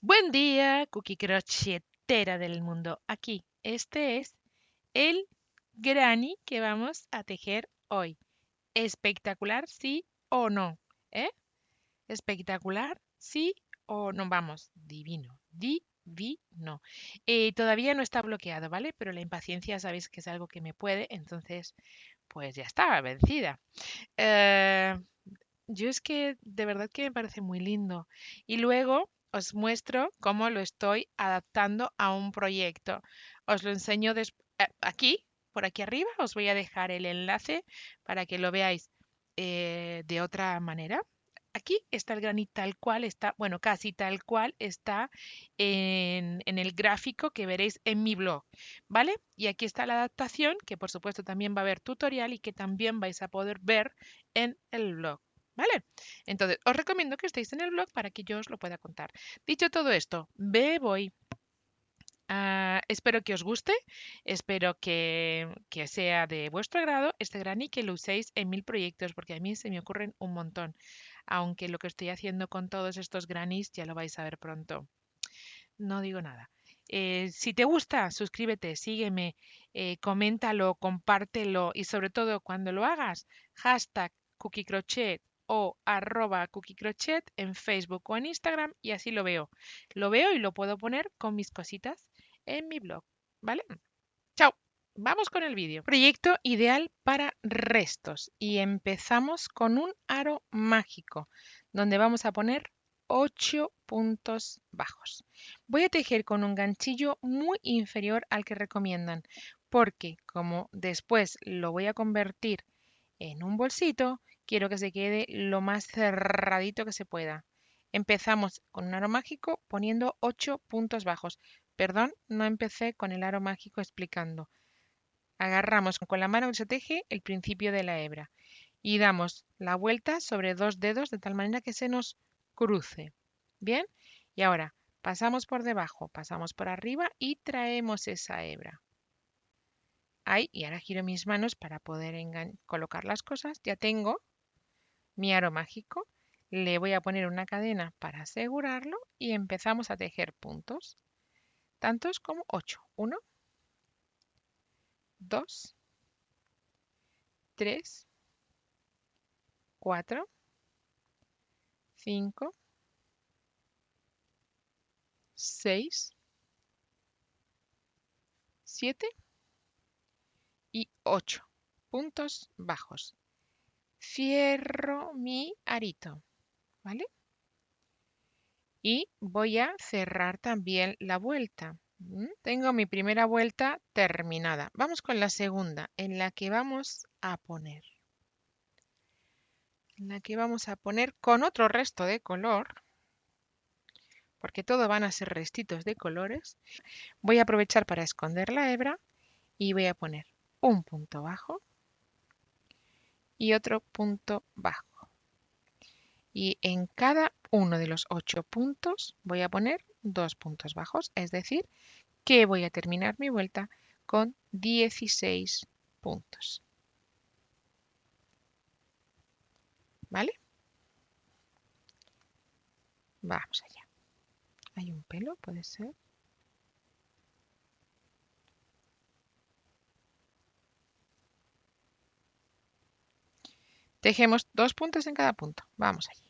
Buen día, cookie crochetera del mundo. Aquí, este es el granny que vamos a tejer hoy. Espectacular, sí o no, ¿eh? Espectacular, sí o no. Vamos, divino, divino. Todavía no está bloqueado, ¿vale? Pero la impaciencia sabéis que es algo que me puede, entonces, pues ya está, vencida. Eh, yo es que de verdad que me parece muy lindo. Y luego os muestro cómo lo estoy adaptando a un proyecto. Os lo enseño aquí, por aquí arriba. Os voy a dejar el enlace para que lo veáis de otra manera. Aquí está el granito tal cual está, bueno, casi tal cual está en el gráfico que veréis en mi blog, ¿vale? Y aquí está la adaptación, que por supuesto también va a haber tutorial y que también vais a poder ver en el blog. ¿Vale? Entonces, os recomiendo que estéis en el blog para que yo os lo pueda contar. Dicho todo esto, me voy. Espero que os guste, espero que sea de vuestro agrado este granny, que lo uséis en 1000 proyectos, porque a mí se me ocurren un montón. Aunque lo que estoy haciendo con todos estos grannies ya lo vais a ver pronto. No digo nada. Si te gusta, suscríbete, sígueme, coméntalo, compártelo y sobre todo cuando lo hagas, hashtag cookiecrochet o @cookiecrochet en Facebook o en Instagram y así lo veo. Lo veo y lo puedo poner con mis cositas en mi blog, ¿vale? Chao. Vamos con el vídeo. Proyecto ideal para restos y empezamos con un aro mágico donde vamos a poner 8 puntos bajos. Voy a tejer con un ganchillo muy inferior al que recomiendan porque como después lo voy a convertir en un bolsito, quiero que se quede lo más cerradito que se pueda. Empezamos con un aro mágico poniendo 8 puntos bajos. Perdón, no empecé con el aro mágico explicando. Agarramos con la mano que se teje el principio de la hebra y damos la vuelta sobre 2 dedos de tal manera que se nos cruce. ¿Bien? Y ahora pasamos por debajo, pasamos por arriba y traemos esa hebra. Ahí, y ahora giro mis manos para poder colocar las cosas. Ya tengo mi aro mágico. Le voy a poner una cadena para asegurarlo y empezamos a tejer puntos, tantos como 8. 1, 2, 3, 4, 5, 6, 7 y 8 puntos bajos. Cierro mi arito, ¿vale? Y voy a cerrar también la vuelta. Tengo mi primera vuelta terminada. Vamos con la segunda, en la que vamos a poner. Con otro resto de color, porque todo van a ser restitos de colores. Voy a aprovechar para esconder la hebra y voy a poner un punto bajo y otro punto bajo. Y en cada uno de los 8 puntos voy a poner 2 puntos bajos, es decir, que voy a terminar mi vuelta con 16 puntos. ¿Vale? Vamos allá. Hay un pelo, puede ser. Tejemos 2 puntos en cada punto. Vamos allí.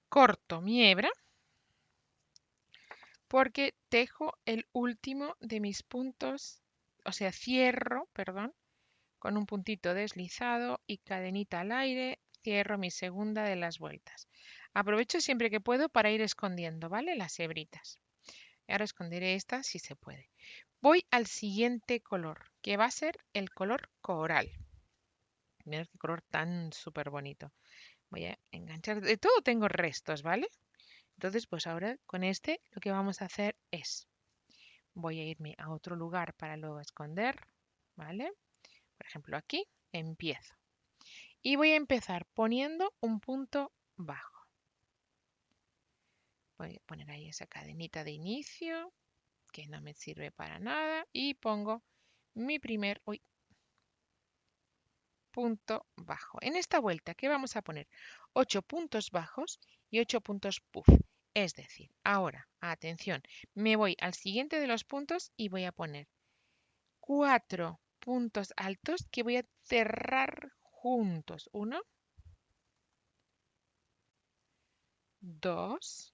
Corto mi hebra porque tejo el último de mis puntos, o sea, cierro, perdón, con un puntito deslizado y cadenita al aire, cierro mi segunda de las vueltas. Aprovecho siempre que puedo para ir escondiendo, ¿vale? Las hebritas. Ahora esconderé esta si se puede. Voy al siguiente color, que va a ser el color coral. Mirad qué color tan súper bonito. Voy a enganchar. De todo tengo restos, ¿vale? Entonces, pues ahora con este lo que vamos a hacer es, voy a irme a otro lugar para luego esconder, ¿vale? Por ejemplo, aquí empiezo. Y voy a empezar poniendo un punto bajo. Voy a poner ahí esa cadenita de inicio, que no me sirve para nada, y pongo mi primer, punto bajo. En esta vuelta, ¿qué vamos a poner? 8 puntos bajos y 8 puntos puff. Es decir, ahora, atención, me voy al siguiente de los puntos y voy a poner 4 puntos altos que voy a cerrar juntos. 1, 2.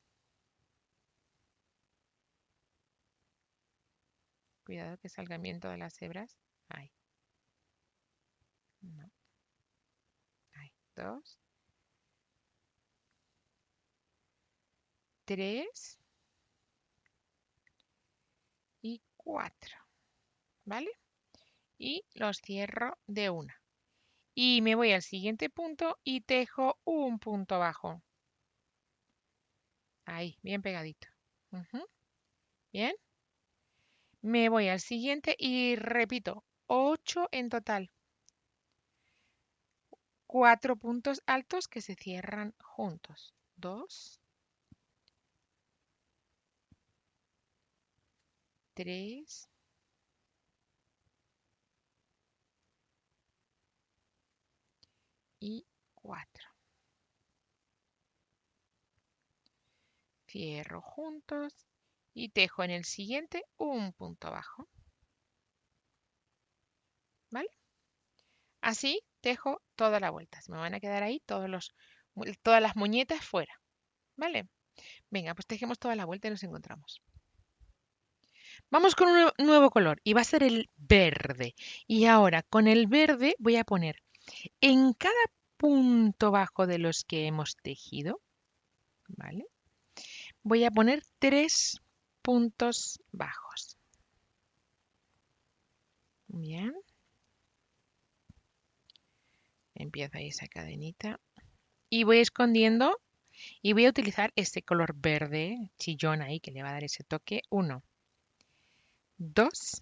Cuidado que salgan bien todas las hebras. Ahí. No. Ahí. 2, 3 y 4. ¿Vale? Y los cierro de una. Y me voy al siguiente punto y tejo un punto bajo. Ahí, bien pegadito. Bien. Me voy al siguiente y repito, 8 en total. 4 puntos altos que se cierran juntos. 2, 3, y 4. Cierro juntos y tejo en el siguiente un punto bajo. ¿Vale? Así tejo toda la vuelta. Se me van a quedar ahí todas las muñetas fuera. ¿Vale? Venga, pues tejemos toda la vuelta y nos encontramos. Vamos con un nuevo color y va a ser el verde. Y ahora con el verde voy a poner en cada punto bajo de los que hemos tejido, ¿vale? Voy a poner 3 puntos bajos. Bien. Empiezo ahí esa cadenita. Y voy escondiendo y voy a utilizar este color verde chillón ahí que le va a dar ese toque. 1, 2,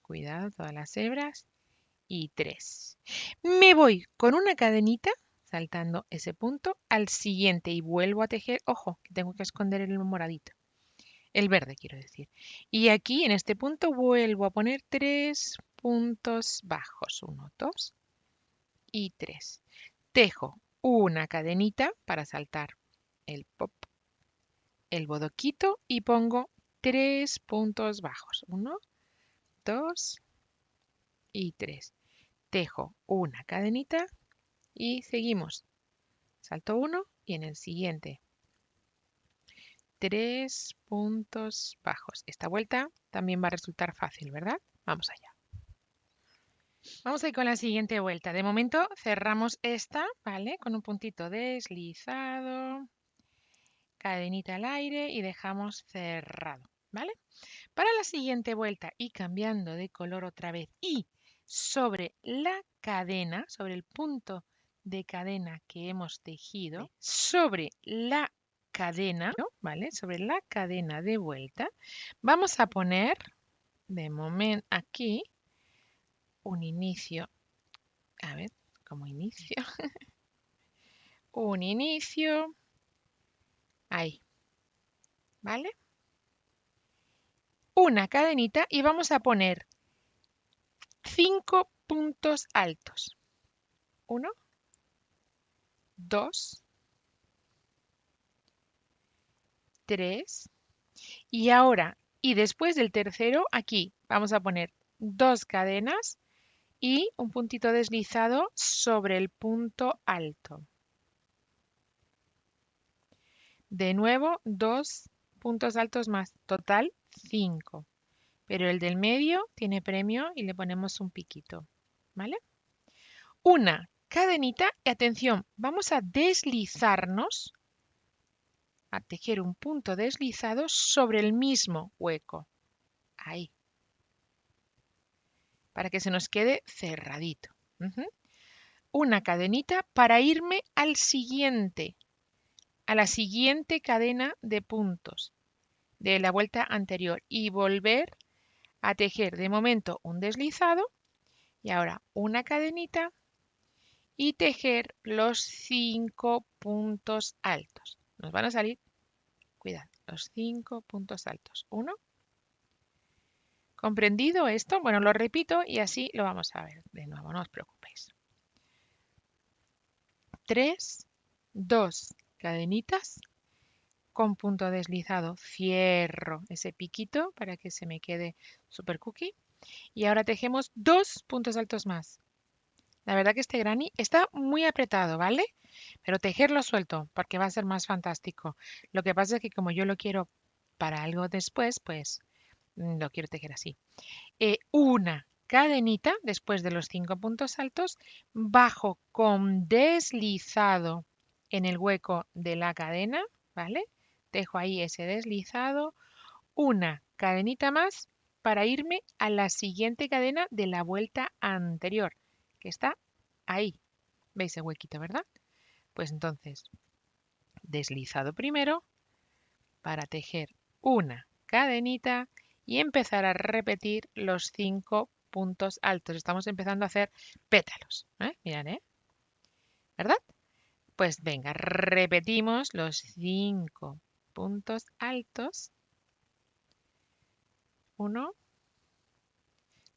cuidado todas las hebras, y 3. Me voy con una cadenita saltando ese punto al siguiente y vuelvo a tejer. Ojo, que tengo que esconder el moradito. El verde quiero decir. Y aquí en este punto vuelvo a poner 3 puntos bajos. 1, 2 y 3. Tejo una cadenita para saltar el pop, el bodoquito y pongo 3 puntos bajos. 1, 2 y 3. Tejo una cadenita y seguimos. Salto 1 y en el siguiente 3 puntos bajos. Esta vuelta también va a resultar fácil, ¿verdad? Vamos allá. Vamos a ir con la siguiente vuelta. De momento cerramos esta, ¿vale? Con un puntito deslizado, cadenita al aire y dejamos cerrado, ¿vale? Para la siguiente vuelta y cambiando de color otra vez y sobre la cadena, sobre el punto de cadena que hemos tejido, sobre la cadena, ¿vale? Sobre la cadena de vuelta, vamos a poner, de momento aquí, un inicio. A ver, como inicio. Un inicio. Ahí. ¿Vale? Una cadenita y vamos a poner 5 puntos altos. 1, 2, 3. Y ahora, y después del tercero, aquí vamos a poner 2 cadenas y un puntito deslizado sobre el punto alto. De nuevo, 2 puntos altos más, total 5. Pero el del medio tiene premio y le ponemos un piquito, ¿vale? Una cadenita y atención, vamos a deslizarnos, a tejer un punto deslizado sobre el mismo hueco. Ahí. Para que se nos quede cerradito. Una cadenita para irme al siguiente, a la siguiente cadena de puntos de la vuelta anterior y volver a tejer de momento un deslizado y ahora una cadenita y tejer los 5 puntos altos. Nos van a salir, cuidado, los 5 puntos altos. 1. ¿Comprendido esto? Bueno, lo repito y así lo vamos a ver de nuevo, no os preocupéis. 3, 2 cadenitas con punto deslizado. Cierro ese piquito para que se me quede super cookie. Y ahora tejemos 2 puntos altos más. La verdad que este granny está muy apretado, ¿vale? Pero tejerlo suelto porque va a ser más fantástico. Lo que pasa es que como yo lo quiero para algo después, pues lo quiero tejer así. Una cadenita después de los 5 puntos altos, bajo con deslizado en el hueco de la cadena, ¿vale? Dejo ahí ese deslizado, una cadenita más para irme a la siguiente cadena de la vuelta anterior, que está ahí. ¿Veis el huequito, verdad? Pues entonces, deslizado primero para tejer una cadenita y empezar a repetir los 5 puntos altos. Estamos empezando a hacer pétalos. Mirad, ¿verdad? Pues venga, repetimos los 5 puntos altos. 1.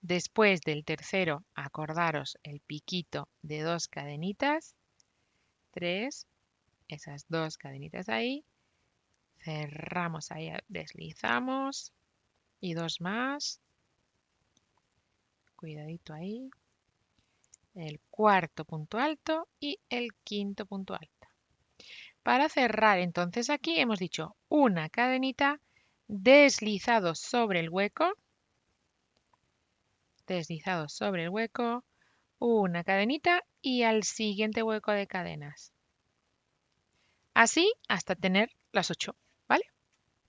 Después del tercero, acordaros el piquito de 2 cadenitas. 3. Esas 2 cadenitas ahí. Cerramos ahí, deslizamos. Y 2 más. Cuidadito ahí. El cuarto punto alto y el quinto punto alto. Para cerrar, entonces aquí hemos dicho una cadenita, deslizado sobre el hueco, una cadenita y al siguiente hueco de cadenas. Así hasta tener las 8, ¿vale?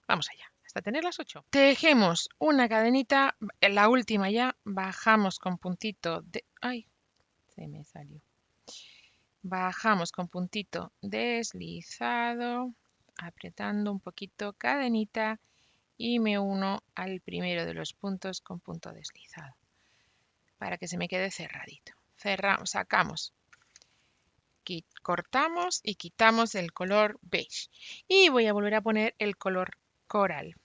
Vamos allá, hasta tener las 8. Tejemos una cadenita, la última ya, bajamos con puntito de... ¡Ay! Se me salió. Bajamos con puntito deslizado, apretando un poquito cadenita y me uno al primero de los puntos con punto deslizado para que se me quede cerradito. Cerramos, sacamos, cortamos y quitamos el color beige. Y voy a volver a poner el color coral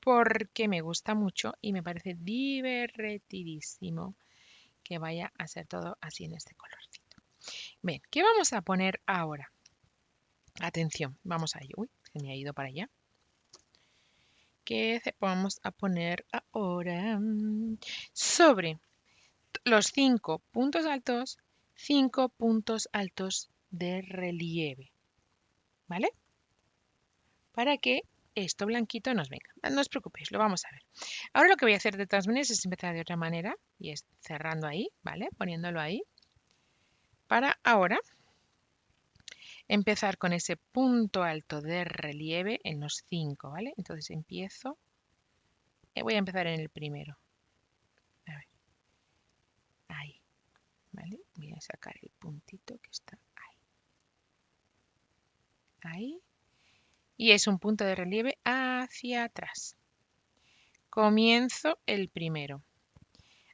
porque me gusta mucho y me parece divertidísimo que vaya a ser todo así en este colorcito. Bien, ¿qué vamos a poner ahora? Atención, vamos a ello. Uy, se me ha ido para allá. ¿Qué vamos a poner ahora? Sobre los 5 puntos altos, 5 puntos altos de relieve. ¿Vale? Para que esto blanquito nos venga. No os preocupéis, lo vamos a ver. Ahora lo que voy a hacer de todas maneras es empezar de otra manera y es cerrando ahí, ¿vale? Poniéndolo ahí. Para ahora empezar con ese punto alto de relieve en los 5, ¿vale? Entonces empiezo, voy a empezar en el primero. A ver, ahí, ¿vale? Voy a sacar el puntito que está ahí. Ahí. Y es un punto de relieve hacia atrás. Comienzo el primero.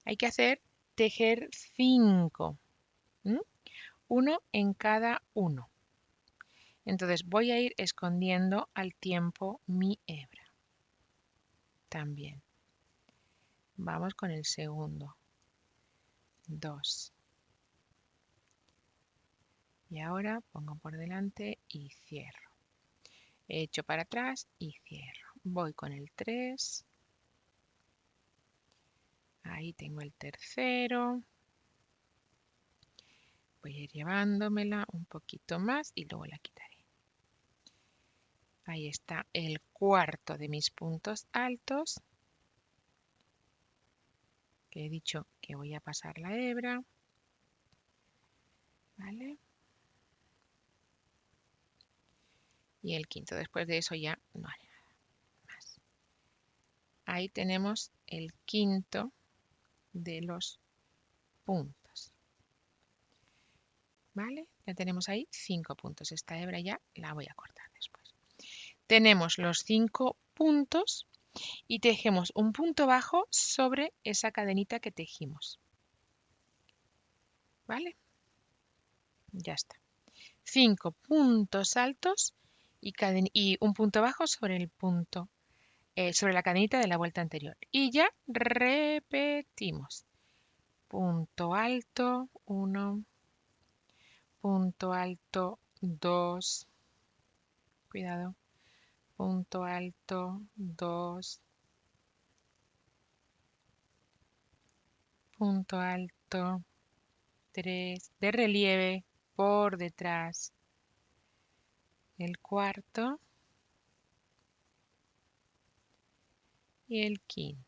Hay que tejer 5. Uno en cada uno. Entonces voy a ir escondiendo al tiempo mi hebra. También. Vamos con el segundo. 2. Y ahora pongo por delante y cierro. Echo para atrás y cierro. Voy con el 3. Ahí tengo el tercero. Voy a ir llevándomela un poquito más y luego la quitaré. Ahí está el cuarto de mis puntos altos. Que he dicho que voy a pasar la hebra. ¿Vale? Y el quinto. Después de eso ya no haré nada más. Ahí tenemos el quinto de los puntos. ¿Vale? Ya tenemos ahí 5 puntos. Esta hebra ya la voy a cortar después. Tenemos los 5 puntos y tejemos un punto bajo sobre esa cadenita que tejimos. ¿Vale? Ya está. 5 puntos altos y un punto bajo sobre el punto, sobre la cadenita de la vuelta anterior. Y ya repetimos. Punto alto, 1, punto alto 2, cuidado, punto alto 2, punto alto 3, de relieve por detrás, el cuarto y el quinto.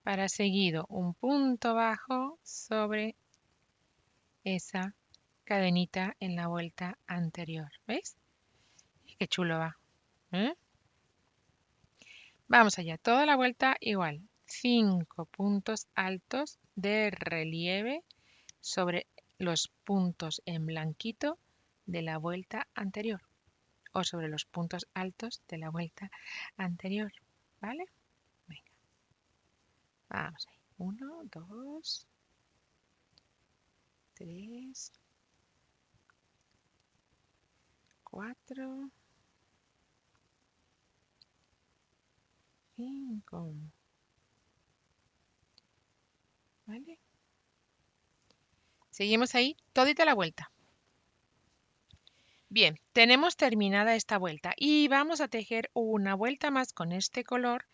Para seguido un punto bajo sobre esa cadenita en la vuelta anterior. ¿Veis? Qué chulo va. ¿Eh? Vamos allá, toda la vuelta igual. 5 puntos altos de relieve sobre los puntos en blanquito de la vuelta anterior o sobre los puntos altos de la vuelta anterior. ¿Vale? Venga, vamos ahí. 1, 2, 3, 4, 5. ¿Vale? Seguimos ahí, todita la vuelta. Bien, tenemos terminada esta vuelta y vamos a tejer una vuelta más con este color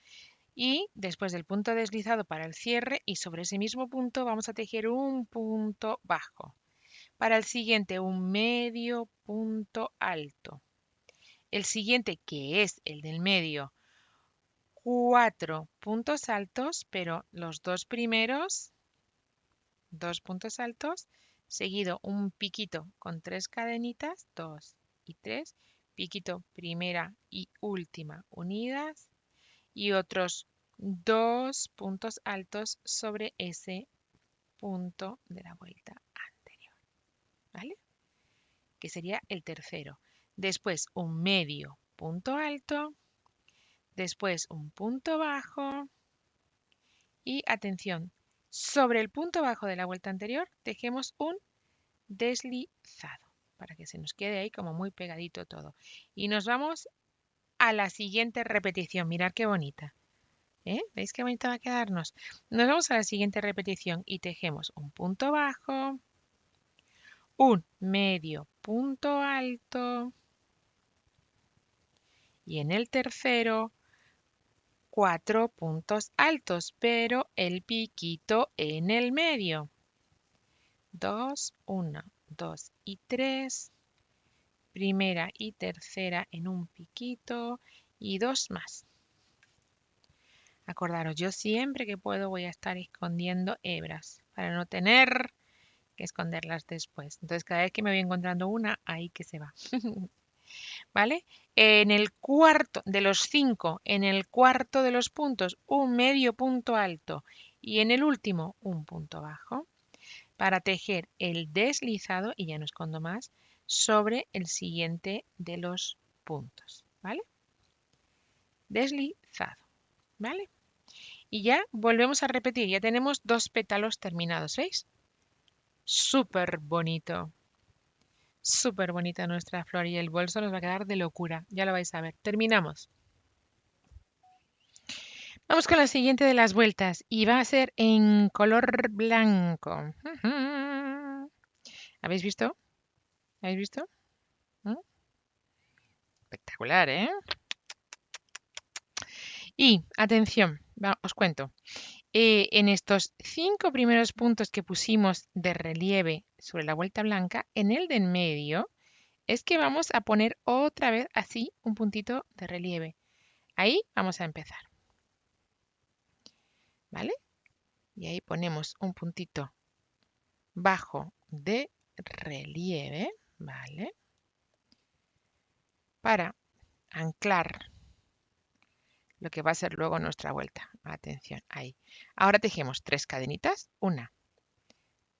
y después del punto deslizado para el cierre y sobre ese mismo punto vamos a tejer un punto bajo. Para el siguiente un medio punto alto. El siguiente, que es el del medio, 4 puntos altos, pero los dos primeros, 2 puntos altos, seguido un piquito con 3 cadenitas, 2 y 3, piquito primera y última unidas y otros 2 puntos altos sobre ese punto de la vuelta anterior, ¿vale? Que sería el tercero. Después un medio punto alto, después un punto bajo y atención, sobre el punto bajo de la vuelta anterior tejemos un deslizado para que se nos quede ahí como muy pegadito todo. Y nos vamos a la siguiente repetición. Mirad qué bonita. ¿Veis qué bonita va a quedarnos? Nos vamos a la siguiente repetición y tejemos un punto bajo, un medio punto alto y en el tercero 4 puntos altos, pero el piquito en el medio. 2, 1, 2 y 3. Primera y tercera en un piquito y 2 más. Acordaros, yo siempre que puedo voy a estar escondiendo hebras para no tener que esconderlas después. Entonces cada vez que me voy encontrando una, ahí que se va. ¿Vale? En el cuarto de los 5, en el cuarto de los puntos, un medio punto alto y en el último un punto bajo para tejer el deslizado, y ya no escondo más, sobre el siguiente de los puntos, ¿vale? Deslizado, ¿vale? Y ya volvemos a repetir, ya tenemos 2 pétalos terminados, ¿veis? Súper bonito. Súper bonita nuestra flor y el bolso nos va a quedar de locura, ya lo vais a ver. Terminamos. Vamos con la siguiente de las vueltas y va a ser en color blanco. ¿Habéis visto? ¿Habéis visto? ¿Mm? Espectacular, ¿eh? Y, atención, os cuento. En estos 5 primeros puntos que pusimos de relieve sobre la vuelta blanca, en el de en medio, es que vamos a poner otra vez así un puntito de relieve. Ahí vamos a empezar. ¿Vale? Y ahí ponemos un puntito bajo de relieve, ¿vale? Para anclar lo que va a ser luego nuestra vuelta. Atención, ahí. Ahora tejemos 3 cadenitas, 1,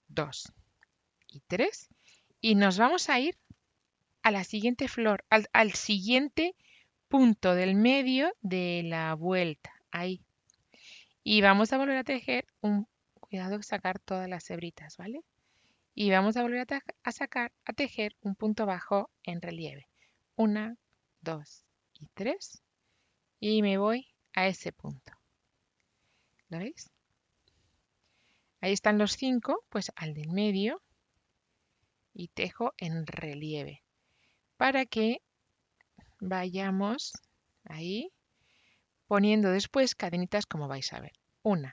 2 y 3, y nos vamos a ir a la siguiente flor, al siguiente punto del medio de la vuelta, ahí. Y vamos a volver a tejer cuidado de sacar todas las hebritas, ¿vale? Y vamos a volver a tejer un punto bajo en relieve. 1, 2 y 3. Y me voy a ese punto. ¿Lo veis? Ahí están los 5, pues al del medio y tejo en relieve para que vayamos ahí poniendo después cadenitas como vais a ver. 1,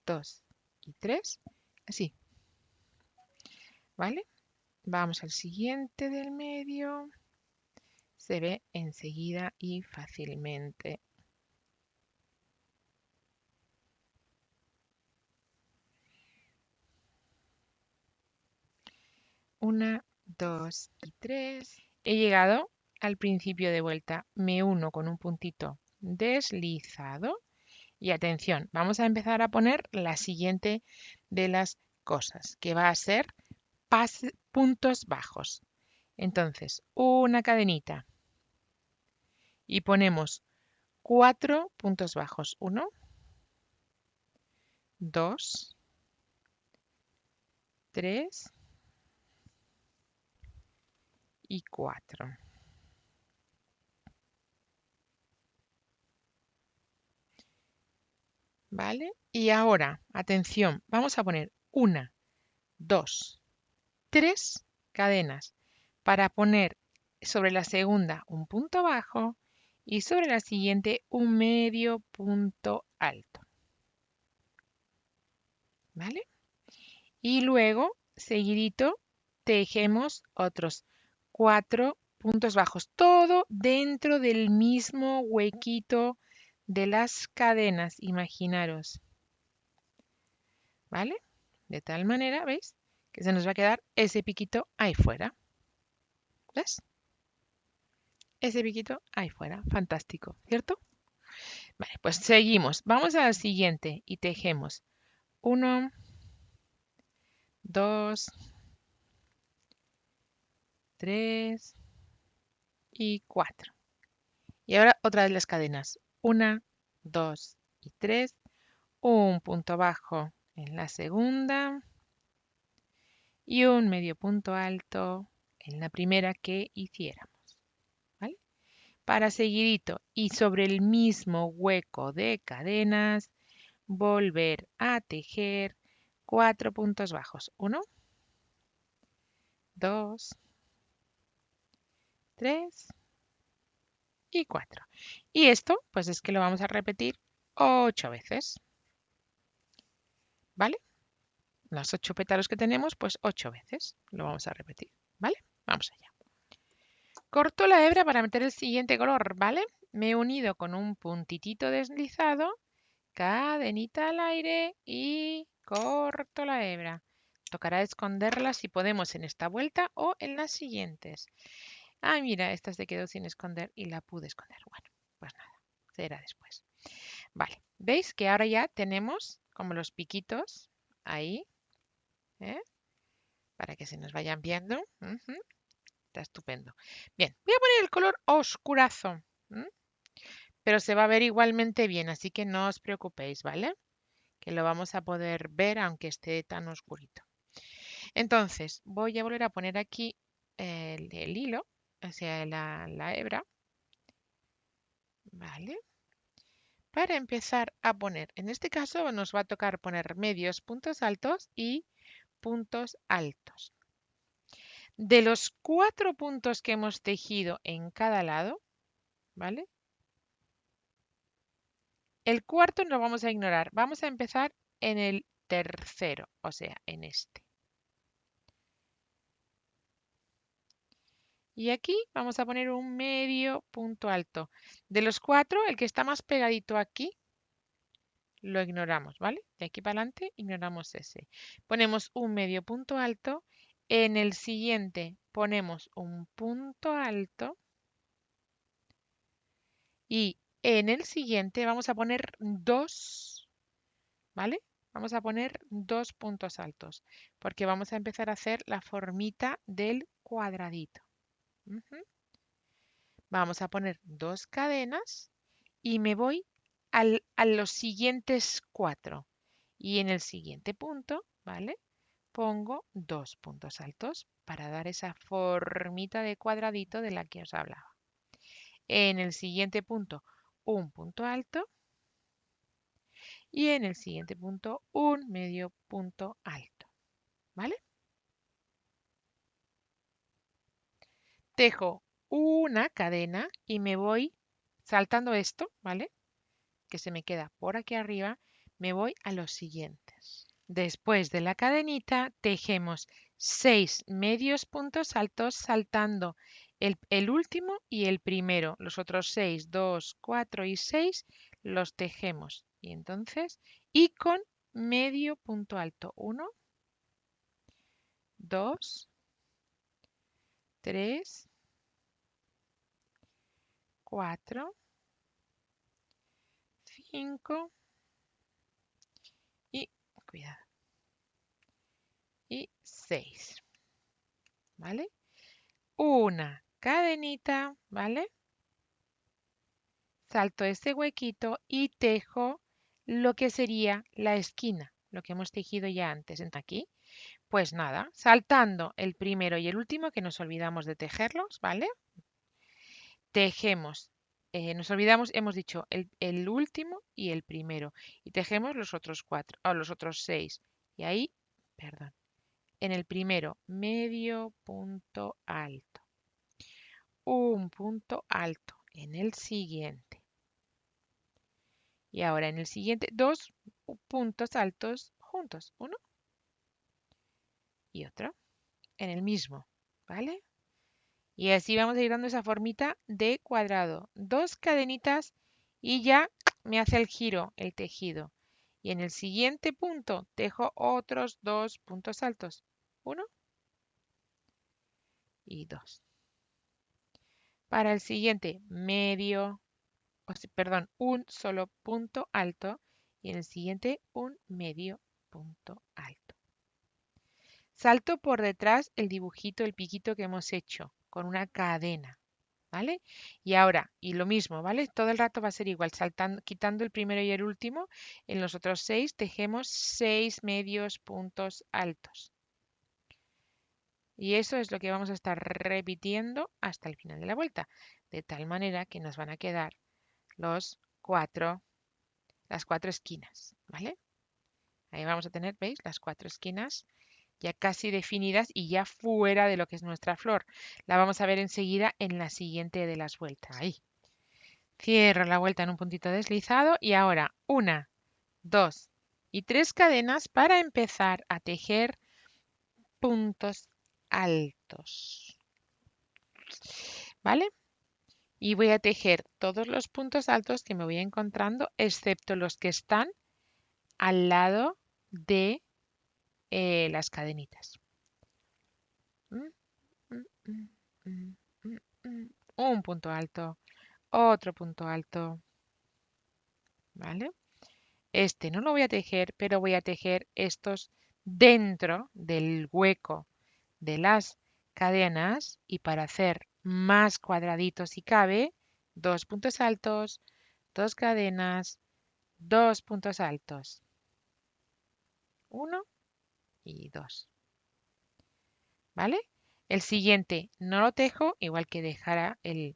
2 y 3, así, ¿vale? Vamos al siguiente del medio. Se ve enseguida y fácilmente. 1, 2 y 3. He llegado al principio de vuelta. Me uno con un puntito deslizado. Y atención, vamos a empezar a poner la siguiente de las cosas, que va a ser puntos bajos. Entonces, una cadenita y ponemos 4 puntos bajos. 1, 2, 3 y 4. ¿Vale? Y ahora, atención, vamos a poner 1, 2, 3 cadenas para poner sobre la segunda un punto bajo y sobre la siguiente un medio punto alto. ¿Vale? Y luego, seguidito, tejemos otros 4 puntos bajos, todo dentro del mismo huequito de las cadenas, imaginaros. ¿Vale? De tal manera, ¿veis? Que se nos va a quedar ese piquito ahí fuera. ¿Ves? Ese piquito ahí fuera. Fantástico, ¿cierto? Vale, pues seguimos. Vamos al siguiente y tejemos 1, 2, 3 y 4. Y ahora otra vez las cadenas. 1, 2 y 3. Un punto bajo en la segunda y un medio punto alto en la primera que hiciéramos. ¿Vale? Para seguidito y sobre el mismo hueco de cadenas, volver a tejer 4 puntos bajos. 1, 2, 3 y 4. Y esto, pues es que lo vamos a repetir 8 veces. ¿Vale? Los 8 pétalos que tenemos, pues 8 veces lo vamos a repetir. ¿Vale? Vamos allá. Corto la hebra para meter el siguiente color, ¿vale? Me he unido con un puntitito deslizado, cadenita al aire y corto la hebra. Tocará esconderla si podemos en esta vuelta o en las siguientes. Ah, mira, esta se quedó sin esconder y la pude esconder. Bueno, pues nada, será después. Vale, ¿veis que ahora ya tenemos como los piquitos ahí? ¿Eh? Para que se nos vayan viendo. Está estupendo. Bien, voy a poner el color oscurazo. Pero se va a ver igualmente bien, así que no os preocupéis, ¿vale? Que lo vamos a poder ver aunque esté tan oscurito. Entonces, voy a volver a poner aquí el hilo, o sea, la hebra, ¿vale? Para empezar a poner, en este caso nos va a tocar poner medios puntos altos y puntos altos. De los 4 puntos que hemos tejido en cada lado, ¿vale? El cuarto lo vamos a ignorar. Vamos a empezar en el tercero, o sea, en este. Y aquí vamos a poner un medio punto alto. De los 4, el que está más pegadito aquí, lo ignoramos, ¿vale? De aquí para adelante ignoramos ese. Ponemos un medio punto alto. En el siguiente ponemos un punto alto. Y en el siguiente vamos a poner 2, ¿vale? Vamos a poner 2 puntos altos, porque vamos a empezar a hacer la formita del cuadradito. Vamos a poner 2 cadenas y me voy a los siguientes 4. Y en el siguiente punto, ¿vale? Pongo 2 puntos altos para dar esa formita de cuadradito de la que os hablaba. En el siguiente punto, un punto alto. y en el siguiente punto un medio punto alto, ¿vale? Tejo una cadena y me voy saltando esto, ¿vale? Que se me queda por aquí arriba, me voy a los siguientes. Después de la cadenita tejemos 6 medios puntos altos saltando el último y el primero. Los otros 6, 2, 4 y 6 los tejemos. Y entonces, y con medio punto alto. 1, 2, 3, 4, 5 y, cuidado, y 6. ¿Vale? Una cadenita, ¿vale? Salto este huequito y tejo lo que sería la esquina, lo que hemos tejido ya antes. Aquí, pues nada, saltando el primero y el último, que nos olvidamos de tejerlos, ¿vale? Tejemos, nos olvidamos, hemos dicho el último y el primero, y tejemos los otros 4, o los otros 6. Y ahí, perdón, en el primero, medio punto alto. Un punto alto en el siguiente. Y ahora en el siguiente, dos puntos altos juntos. Uno y otro en el mismo, ¿vale? Y así vamos a ir dando esa formita de cuadrado. Dos cadenitas y ya me hace el giro, el tejido. Y en el siguiente punto tejo otros dos puntos altos. Uno y dos. Para el siguiente, medio, perdón, un solo punto alto. Y en el siguiente, un medio punto alto. Salto por detrás el dibujito, el piquito que hemos hecho con una cadena, ¿vale? Y ahora, y lo mismo, ¿vale? Todo el rato va a ser igual, saltando, quitando el primero y el último. En los otros 6 tejemos 6 medios puntos altos. Y eso es lo que vamos a estar repitiendo hasta el final de la vuelta, de tal manera que nos van a quedar las cuatro esquinas, ¿vale? Ahí vamos a tener, ¿veis? Las 4 esquinas ya casi definidas y ya fuera de lo que es nuestra flor. La vamos a ver enseguida en la siguiente de las vueltas. Ahí. Cierro la vuelta en un puntito deslizado y ahora 1, 2 y 3 cadenas para empezar a tejer puntos altos. ¿Vale? Y voy a tejer todos los puntos altos que me voy encontrando, excepto los que están al lado de las cadenitas. Un punto alto, otro punto alto, ¿vale? Este no lo voy a tejer, pero voy a tejer estos dentro del hueco de las cadenas y para hacer más cuadraditos si cabe, dos puntos altos, dos cadenas, dos puntos altos, uno y dos, ¿vale? El siguiente no lo tejo, igual que dejara el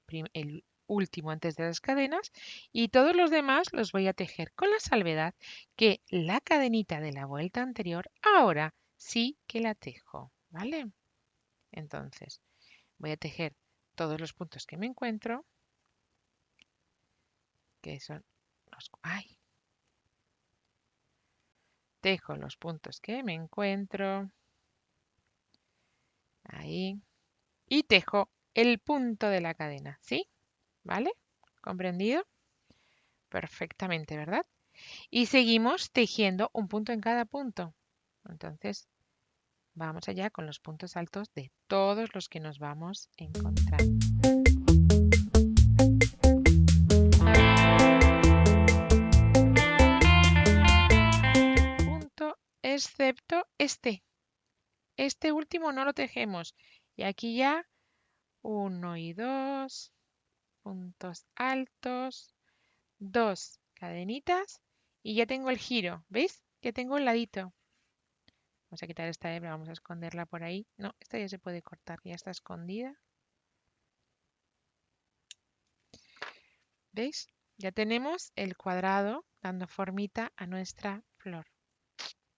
último antes de las cadenas, y todos los demás los voy a tejer con la salvedad que la cadenita de la vuelta anterior ahora sí que la tejo, ¿vale? Entonces voy a tejer todos los puntos que me encuentro, que son los... ¡Ay! Tejo los puntos que me encuentro, ahí, y tejo el punto de la cadena, ¿sí? ¿Vale? ¿Comprendido? Perfectamente, ¿verdad? Y seguimos tejiendo un punto en cada punto. Entonces, vamos allá con los puntos altos de todos los que nos vamos encontrando. Punto, excepto este. Este último no lo tejemos. Y aquí ya 1 y 2 puntos altos, 2 cadenitas y ya tengo el giro. ¿Veis? Ya tengo el ladito. Vamos a quitar esta hebra, vamos a esconderla por ahí. No, esta ya se puede cortar, ya está escondida. ¿Veis? Ya tenemos el cuadrado dando formita a nuestra flor.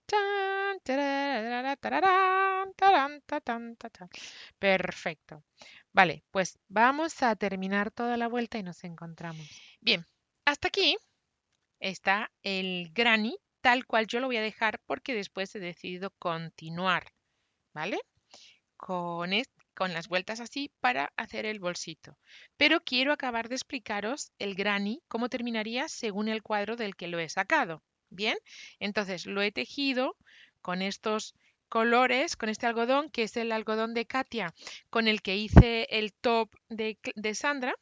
¡Chan! Tararara, tararán, tarán, tatán, tatán. Perfecto. Vale, pues vamos a terminar toda la vuelta y nos encontramos. Bien, hasta aquí está el granny tal cual yo lo voy a dejar porque después he decidido continuar, ¿vale? Con las vueltas así para hacer el bolsito. Pero quiero acabar de explicaros el granny, cómo terminaría según el cuadro del que lo he sacado. Bien, entonces lo he tejido con estos colores, con este algodón, que es el algodón de Katia, con el que hice el top de Sandra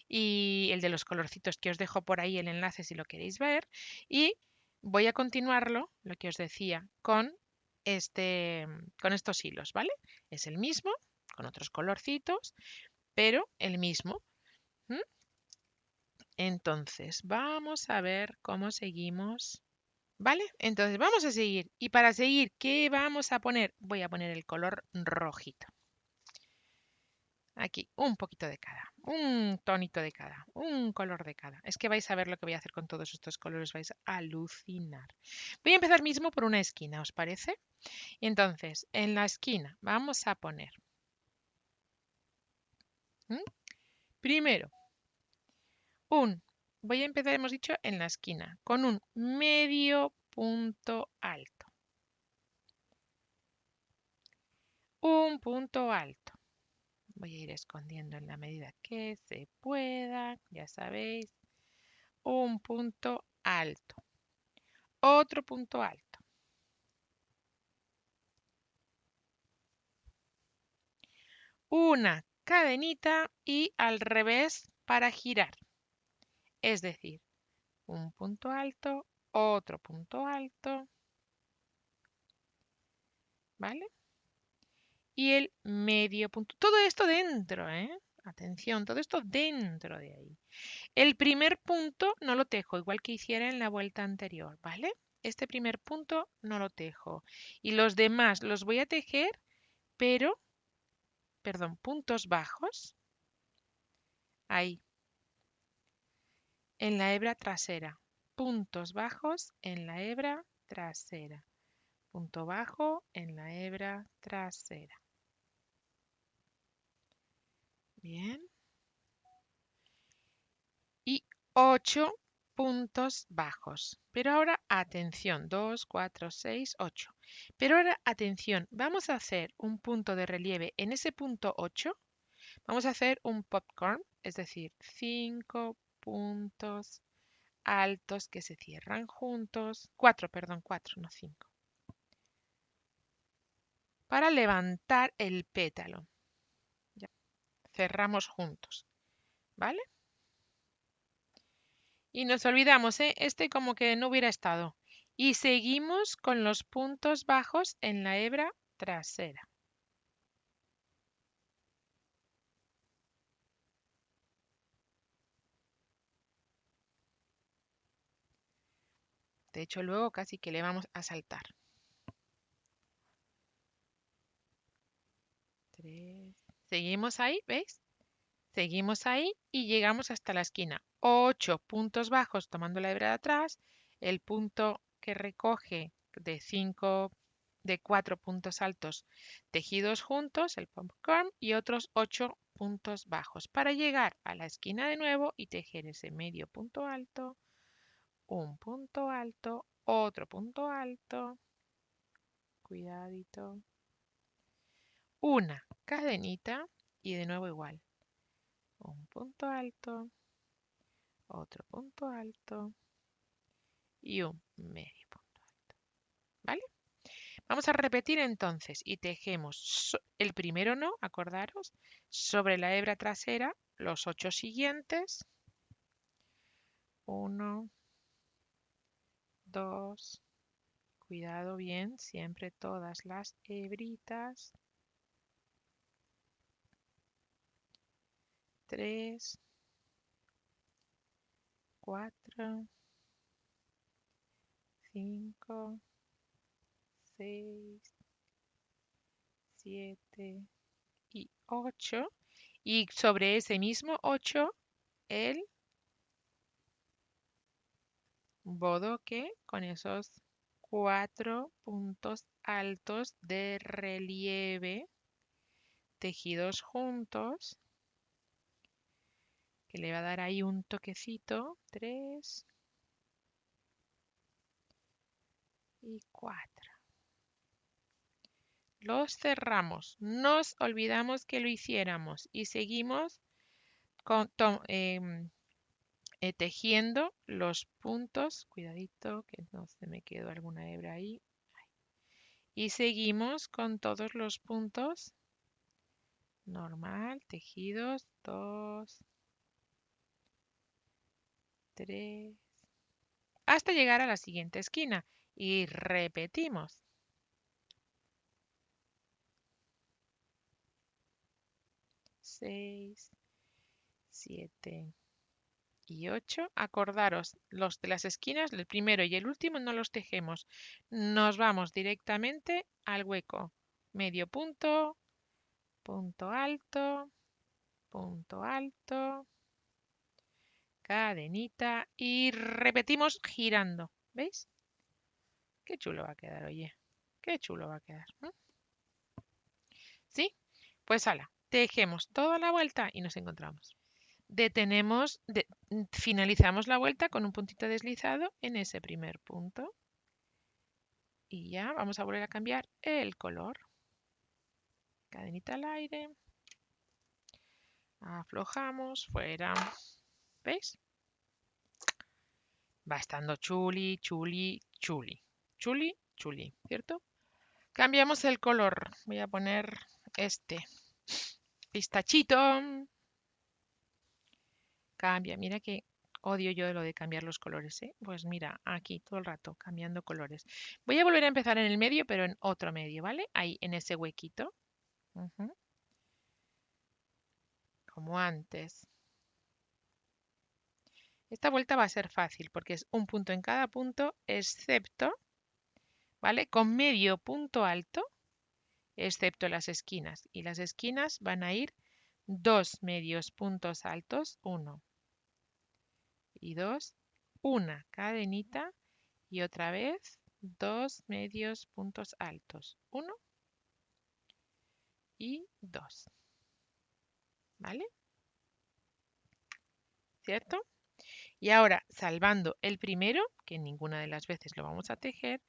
y el de los colorcitos que os dejo por ahí el enlace si lo queréis ver. Y voy a continuarlo, lo que os decía, con estos hilos, ¿vale? Es el mismo, con otros colorcitos, pero el mismo. ¿Mm? Entonces, vamos a ver cómo seguimos. ¿Vale? Entonces, vamos a seguir. Y para seguir, ¿qué vamos a poner? Voy a poner el color rojito. Aquí, un poquito de cada, un tonito de cada, un color de cada. Es que vais a ver lo que voy a hacer con todos estos colores, vais a alucinar. Voy a empezar mismo por una esquina, ¿os parece? Y entonces, en la esquina vamos a poner, ¿m? Primero, voy a empezar, hemos dicho, en la esquina, con un medio punto alto. Un punto alto. Voy a ir escondiendo en la medida que se pueda, ya sabéis. Un punto alto. Otro punto alto. Una cadenita y al revés para girar. Es decir, un punto alto, otro punto alto, ¿vale? Y el medio punto. Todo esto dentro, ¿eh? Atención, todo esto dentro de ahí. El primer punto no lo tejo, igual que hiciera en la vuelta anterior, ¿vale? Este primer punto no lo tejo. Y los demás los voy a tejer, pero, perdón, puntos bajos. Ahí, en la hebra trasera. Puntos bajos en la hebra trasera. Punto bajo en la hebra trasera. Bien. Y 8 puntos bajos. Pero ahora atención, 2, 4, 6, 8. Pero ahora atención, vamos a hacer un punto de relieve en ese punto 8. Vamos a hacer un popcorn, es decir, 5 puntos altos que se cierran juntos. 4, perdón, 4, no 5. Para levantar el pétalo. Ya. Cerramos juntos, ¿vale? Y nos olvidamos, ¿eh? Este como que no hubiera estado. Y seguimos con los puntos bajos en la hebra trasera. De hecho, luego casi que le vamos a saltar. 3. Seguimos ahí, ¿veis? Seguimos ahí y llegamos hasta la esquina. 8 puntos bajos tomando la hebra de atrás. El punto que recoge de 4 puntos altos tejidos juntos, el popcorn, y otros 8 puntos bajos para llegar a la esquina de nuevo y tejer ese medio punto alto, un punto alto, otro punto alto, cuidadito, una cadenita y de nuevo igual, un punto alto, otro punto alto y un medio punto alto, ¿vale? Vamos a repetir entonces y tejemos el primero no, acordaros, sobre la hebra trasera los 8 siguientes. 1, 2, cuidado bien, siempre todas las hebritas. 3, 4, 5, 6, 7 y 8. Y sobre ese mismo 8, el bodoque con esos 4 puntos altos de relieve tejidos juntos, que le va a dar ahí un toquecito. 3 y 4. Los cerramos. Nos olvidamos que lo hiciéramos y seguimos con, tejiendo los puntos. Cuidadito que no se me quedó alguna hebra ahí. Y seguimos con todos los puntos. Normal, tejidos, 2, 3, hasta llegar a la siguiente esquina. Y repetimos. 6, 7 y 8. Acordaros, los de las esquinas, el primero y el último no los tejemos. Nos vamos directamente al hueco. Medio punto, punto alto, cadenita y repetimos girando. ¿Veis? Qué chulo va a quedar, oye. Qué chulo va a quedar. ¿Sí? Pues ala, tejemos toda la vuelta y nos encontramos. Finalizamos la vuelta con un puntito deslizado en ese primer punto. Y ya vamos a volver a cambiar el color. Cadenita al aire. Aflojamos, fuera. ¿Veis? Va estando chuli, chuli, chuli. Chuli, chuli, ¿cierto? Cambiamos el color. Voy a poner este pistachito. Cambia, mira que odio yo lo de cambiar los colores, ¿eh? Pues mira, aquí todo el rato cambiando colores. Voy a volver a empezar en el medio, pero en otro medio, ¿vale? Ahí, en ese huequito. Como antes. Esta vuelta va a ser fácil porque es un punto en cada punto, excepto, ¿vale? Con medio punto alto, excepto las esquinas. Y las esquinas van a ir 2 medios puntos altos, 1 y 2, una cadenita y otra vez 2 medios puntos altos, 1 y 2, ¿vale? ¿Cierto? Y ahora, salvando el primero, que ninguna de las veces lo vamos a tejer,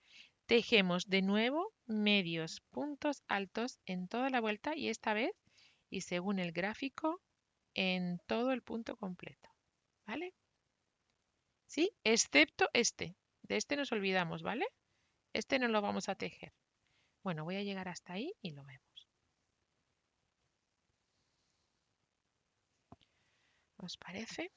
tejemos de nuevo medios puntos altos en toda la vuelta y esta vez, y según el gráfico, en todo el punto completo, ¿vale? ¿Sí? Excepto este. De este nos olvidamos, ¿vale? Este no lo vamos a tejer. Bueno, voy a llegar hasta ahí y lo vemos. ¿Os parece?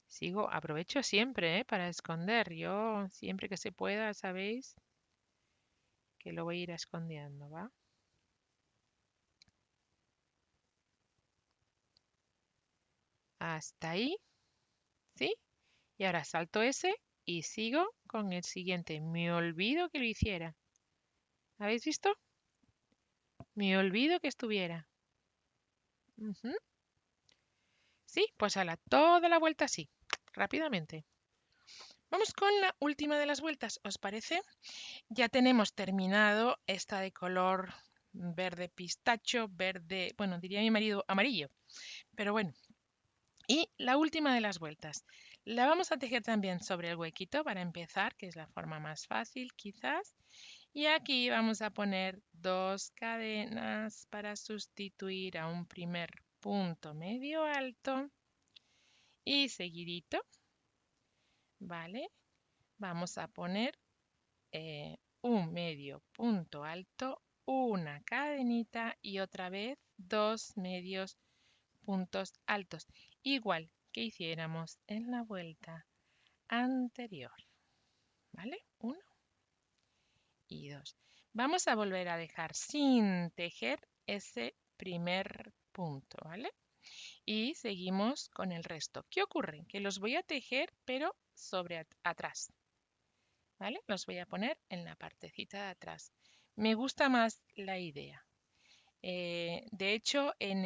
Sigo, aprovecho siempre, para esconder. Yo, siempre que se pueda, sabéis que lo voy a ir escondiendo, ¿va? Hasta ahí, ¿sí? Y ahora salto ese y sigo con el siguiente. Me olvido que lo hiciera. ¿Habéis visto? Me olvido que estuviera. Sí, pues a toda la vuelta así, rápidamente. Vamos con la última de las vueltas, ¿os parece? Ya tenemos terminado esta de color verde pistacho, verde, bueno, diría mi marido amarillo, pero bueno. Y la última de las vueltas. La vamos a tejer también sobre el huequito para empezar, que es la forma más fácil quizás. Y aquí vamos a poner 2 cadenas para sustituir a un primer punto medio alto. Y seguidito, ¿vale? Vamos a poner un medio punto alto, una cadenita y otra vez 2 medios puntos altos, igual que hiciéramos en la vuelta anterior, ¿vale? 1 y 2. Vamos a volver a dejar sin tejer ese primer punto, ¿vale? Y seguimos con el resto. ¿Qué ocurre? Que los voy a tejer, pero sobre atrás. ¿vale? Los voy a poner en la partecita de atrás. Me gusta más la idea. De hecho, en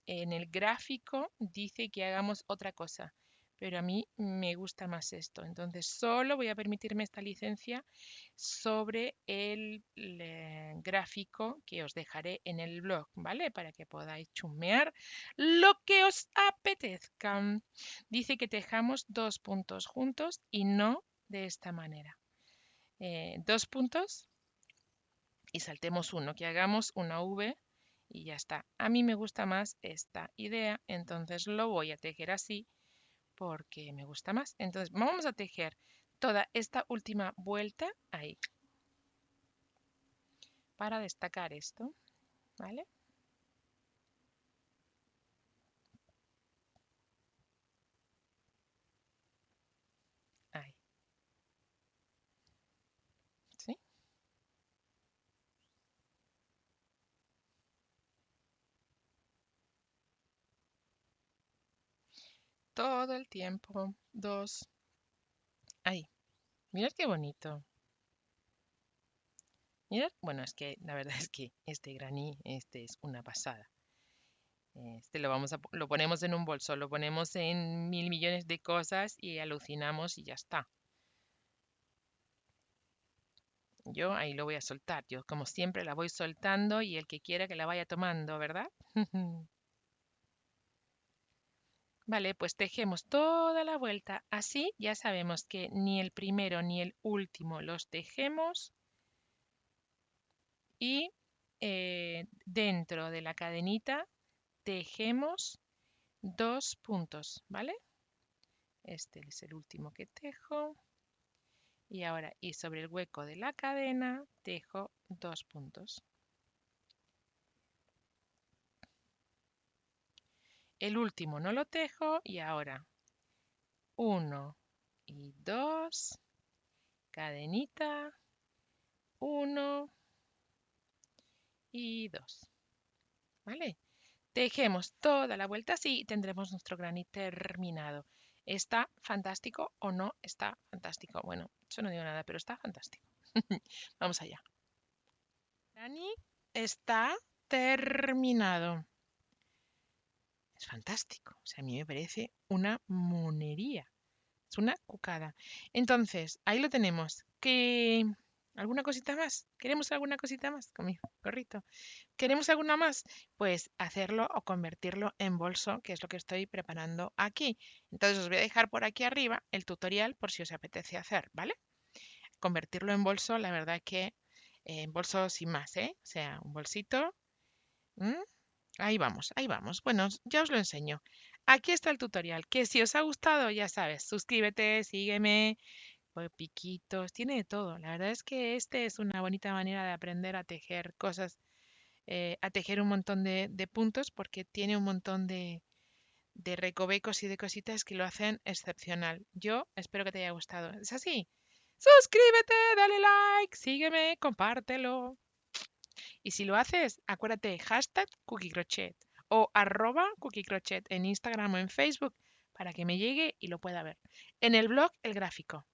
el gráfico dice que hagamos otra cosa, pero a mí me gusta más esto. Entonces, solo voy a permitirme esta licencia sobre el gráfico que os dejaré en el blog, ¿vale? Para que podáis chumear lo que os apetezca. Dice que tejamos 2 puntos juntos y no de esta manera. 2 puntos y saltemos uno, que hagamos una V y ya está. A mí me gusta más esta idea, entonces lo voy a tejer así porque me gusta más. Entonces vamos a tejer toda esta última vuelta ahí para destacar esto, ¿vale? Ahí, ¿sí? Todo el tiempo, 2, ahí. Mirad qué bonito. Mirad, bueno, es que la verdad es que este granny, este es una pasada. Este lo ponemos en un bolso, lo ponemos en mil millones de cosas y alucinamos y ya está. Yo ahí lo voy a soltar. Yo como siempre la voy soltando y el que quiera que la vaya tomando, ¿verdad? Vale, pues tejemos toda la vuelta. Así ya sabemos que ni el primero ni el último los tejemos y dentro de la cadenita tejemos 2 puntos, ¿vale? Este es el último que tejo. Y ahora, y sobre el hueco de la cadena, tejo 2 puntos. El último no lo tejo y ahora 1 y 2, cadenita, 1 y 2, ¿vale? Tejemos toda la vuelta así y tendremos nuestro granny terminado. ¿Está fantástico o no está fantástico? Bueno, yo no digo nada, pero está fantástico. Vamos allá. Granny está terminado. Es fantástico. O sea, a mí me parece una monería. Es una cucada. Entonces, ahí lo tenemos. ¿Alguna cosita más? ¿Queremos alguna cosita más con mi gorrito? ¿Queremos alguna más? Pues hacerlo o convertirlo en bolso, que es lo que estoy preparando aquí. Entonces os voy a dejar por aquí arriba el tutorial por si os apetece hacer, ¿vale? Convertirlo en bolso, la verdad que en bolso sin más, ¿eh? O sea, un bolsito. ¿Mm? Ahí vamos, ahí vamos. Bueno, ya os lo enseño. Aquí está el tutorial, que si os ha gustado, ya sabes, suscríbete, sígueme, piquitos, tiene de todo. La verdad es que este es una bonita manera de aprender a tejer cosas, a tejer un montón de puntos, porque tiene un montón de recovecos y de cositas que lo hacen excepcional. Yo espero que te haya gustado. ¿Es así? Suscríbete, dale like, sígueme, compártelo. Y si lo haces, acuérdate, hashtag CookieCrochet o @CookieCrochet en Instagram o en Facebook para que me llegue y lo pueda ver. En el blog, el gráfico.